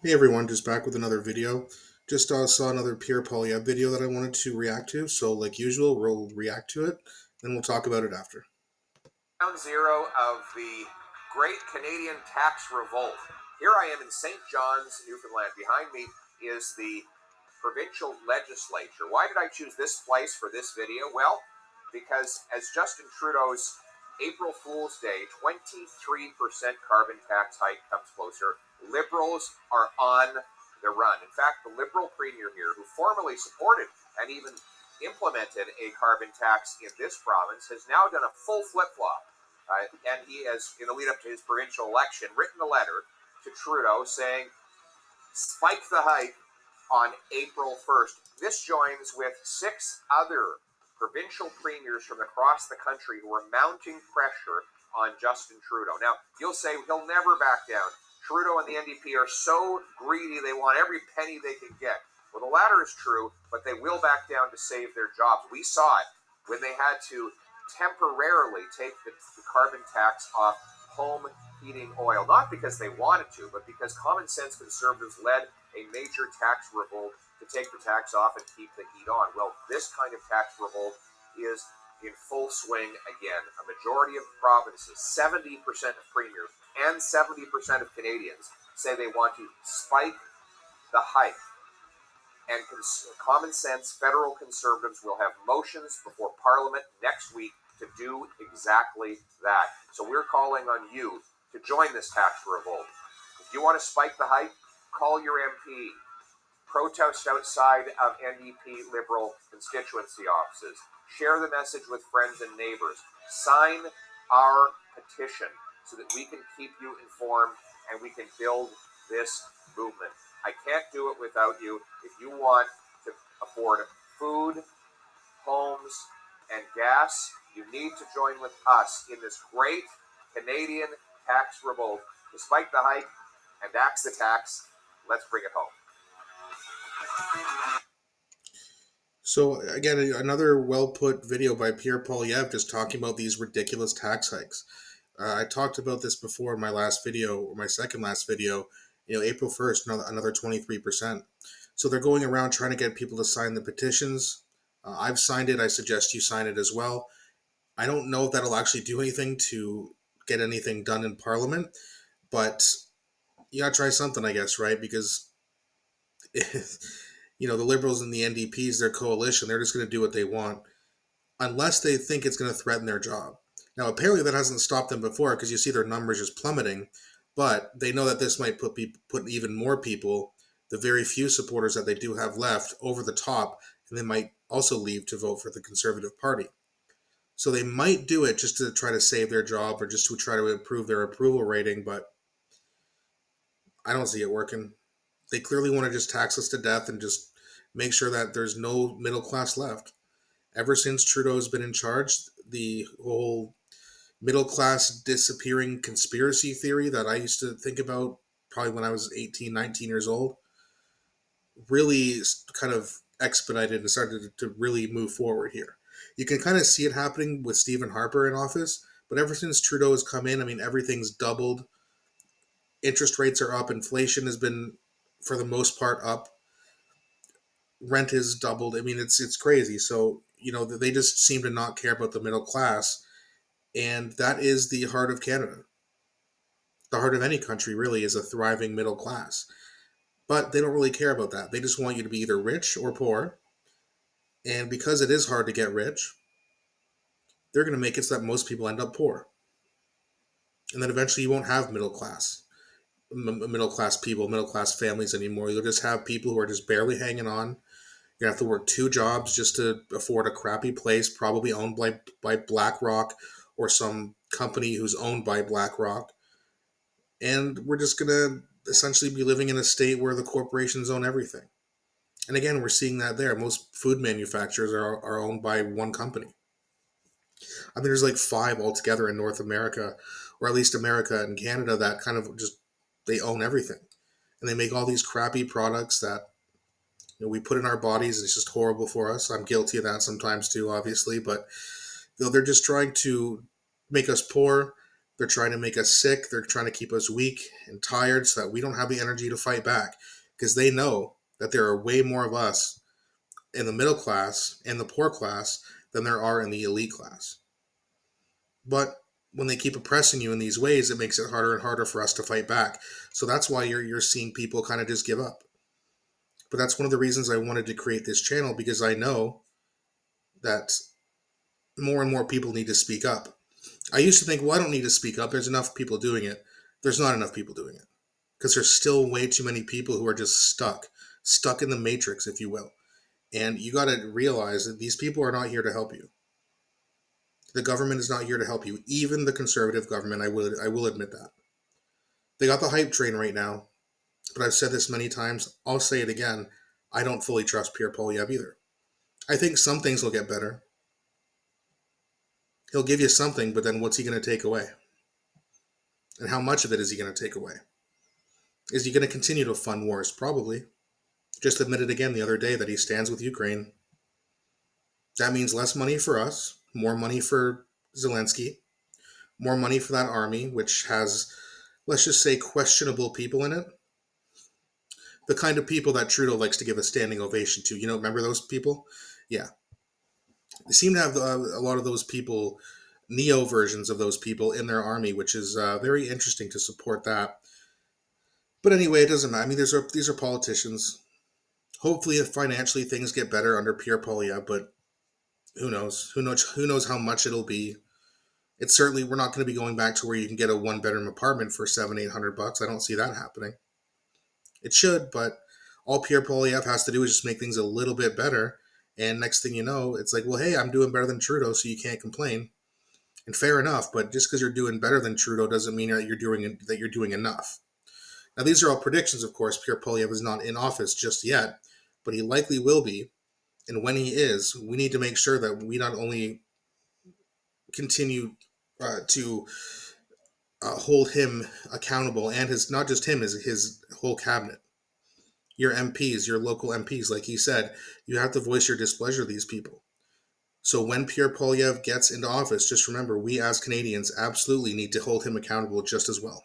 Hey everyone, just back with another video. Just saw another Pierre Poilievre video that I wanted to react to, so like usual, we'll react to it, then we'll talk about it after. Ground zero of the Great Canadian Tax Revolt. Here I am in St. John's, Newfoundland. Behind me is the provincial legislature. Why did I choose this place for this video? Well, because as Justin Trudeau's April Fool's Day 23% carbon tax hike comes closer, Liberals are on the run. In fact, the Liberal premier here, who formerly supported and even implemented a carbon tax in this province, has now done a full flip-flop. And he has, in the lead up to his provincial election, written a letter to Trudeau saying, spike the hike on April 1st. This joins with 6 other provincial premiers from across the country who are mounting pressure on Justin Trudeau. Now, you'll say he'll never back down. Trudeau and the NDP are so greedy, they want every penny they can get. Well, the latter is true, but they will back down to save their jobs. We saw it when they had to temporarily take the carbon tax off home heating oil, not because they wanted to, but because common sense conservatives led a major tax revolt to take the tax off and keep the heat on. Well, this kind of tax revolt is in full swing again. A majority of provinces, 70% of premiers and 70% of Canadians say they want to spike the hike. And common sense federal conservatives will have motions before Parliament next week to do exactly that. So we're calling on you to join this tax revolt. If you want to spike the hike, call your MP. Protest outside of NDP Liberal constituency offices. Share the message with friends and neighbors. Sign our petition so that we can keep you informed and we can build this movement. I can't do it without you. If you want to afford food, homes, and gas, you need to join with us in this great Canadian tax revolt to spike the hike and axe the tax. Let's bring it home. So again, another well put video by Pierre Poilievre just talking about these ridiculous tax hikes. I talked about this before in my last video, or my second last video. April 1st, another 23%. So they're going around trying to get people to sign the petitions. I've signed it. I suggest you sign it as well. I don't know if that'll actually do anything to get anything done in Parliament, but you gotta try something, I guess, right? Because the Liberals and the NDPs, their coalition, they're just going to do what they want unless they think it's going to threaten their job. Now, apparently that hasn't stopped them before because you see their numbers just plummeting, but they know that this might put even more people, the very few supporters that they do have left, over the top, and they might also leave to vote for the Conservative Party. So they might do it just to try to save their job or just to try to improve their approval rating, but I don't see it working. They clearly want to just tax us to death and just make sure that there's no middle class left. Ever since Trudeau's been in charge, the whole middle class disappearing conspiracy theory that I used to think about probably when I was 18, 19 years old really kind of expedited and started to really move forward here. You can kind of see it happening with Stephen Harper in office, but ever since Trudeau has come in, I mean, everything's doubled. Interest rates are up. Inflation has been, for the most part, up. Rent has doubled. I mean, it's crazy. So they just seem to not care about the middle class, and that is the heart of Canada. The heart of any country really is a thriving middle class, but they don't really care about that. They just want you to be either rich or poor, and because it is hard to get rich, they're going to make it so that most people end up poor, and then eventually you won't have middle class people, middle class families anymore. You'll just have people who are just barely hanging on. You have to work 2 jobs just to afford a crappy place, probably owned by BlackRock or some company who's owned by BlackRock. And we're just going to essentially be living in a state where the corporations own everything. And again, we're seeing that there. Most food manufacturers are owned by one company. I mean, there's like 5 altogether in North America, or at least America and Canada, that kind of just, they own everything. And they make all these crappy products that we put in our bodies. It's just horrible for us. I'm guilty of that sometimes too, obviously, but they're just trying to make us poor, They're trying to make us sick. They're trying to keep us weak and tired so that we don't have the energy to fight back, because they know that there are way more of us in the middle class and the poor class than there are in the elite class. But when they keep oppressing you in these ways, it makes it harder and harder for us to fight back. So that's why you're seeing people kind of just give up. But that's one of the reasons I wanted to create this channel, because I know that more and more people need to speak up. I used to think, well, I don't need to speak up. There's enough people doing it. There's not enough people doing it, because there's still way too many people who are just stuck in the matrix, if you will. And you got to realize that these people are not here to help you. The government is not here to help you. Even the conservative government, I will admit that. They got the hype train right now, but I've said this many times. I'll say it again. I don't fully trust Pierre Poilievre either. I think some things will get better. He'll give you something, but then what's he going to take away? And how much of it is he going to take away? Is he going to continue to fund wars? Probably. Just admitted again the other day that he stands with Ukraine. That means less money for us, more money for Zelensky, more money for that army, which has, let's just say, questionable people in it. The kind of people that Trudeau likes to give a standing ovation to. Remember those people? Yeah. They seem to have a lot of those people, neo versions of those people in their army, which is very interesting to support that. But anyway, it doesn't matter. I mean, these are politicians. Hopefully, financially, things get better under Pierre Poilievre, but who knows? Who knows how much it'll be? It's certainly, we're not going to be going back to where you can get a one-bedroom apartment for $700-800. I don't see that happening. It should, but all Pierre Poilievre has to do is just make things a little bit better. And next thing you know, it's like, well, hey, I'm doing better than Trudeau, so you can't complain. And fair enough, but just because you're doing better than Trudeau doesn't mean that you're doing enough. Now, these are all predictions, of course. Pierre Poilievre is not in office just yet, but he likely will be. And when he is, we need to make sure that we not only continue to hold him accountable, and not just him, his whole cabinet, your MPs, your local MPs, like he said, you have to voice your displeasure to these people. So when Pierre Poilievre gets into office, just remember, we as Canadians absolutely need to hold him accountable just as well.